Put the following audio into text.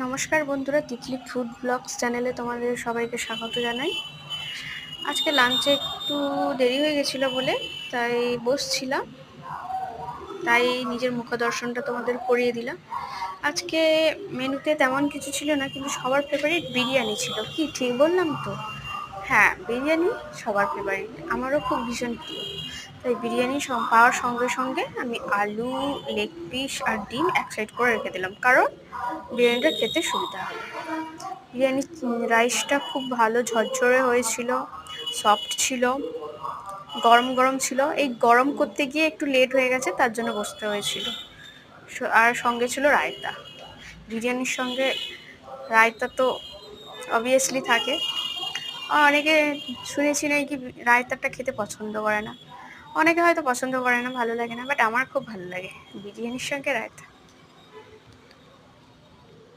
নমস্কার বন্ধুরা, Titli food blogs চ্যানেলে তোমাদের সবাইকে স্বাগত জানাই। আজকে লাঞ্চে একটু দেরি হয়ে গেছিলো বলে তাই বসছিলাম, তাই নিজের মুখদর্শনটা তোমাদের করিয়ে দিলাম। আজকে মেনুতে তেমন কিছু ছিল না, কিন্তু সবার ফেভারিট বিরিয়ানি ছিল। কি ঠিক বললাম তো? হ্যাঁ, বিরিয়ানি সবার ফেভারিট, আমারও খুব ভীষণ প্রিয়। তাই বিরিয়ানি পাওয়ার সঙ্গে সঙ্গে আমি আলু, লেগ পিস আর ডিম এক সাইড করে রেখে দিলাম, কারণ বিরিয়ানিটা খেতে সুবিধা হবে। বিরিয়ানি রাইসটা খুব ভালো ঝরঝরে হয়েছিল, সফট ছিল, গরম গরম ছিল। এই গরম করতে গিয়ে একটু লেট হয়ে গেছে, তার জন্য বসতে হয়েছিল। আর সঙ্গে ছিল রায়তা। বিরিয়ানির সঙ্গে রায়তা তো অবভিয়াসলি থাকে। অনেকে শুনেছি নাকি রায়তাটা খেতে পছন্দ করে না, অনেকে হয়তো পছন্দ করে না, ভালো লাগে না, বাট আমার খুব ভালো লাগে বিরিয়ানির সঙ্গে রায়তা।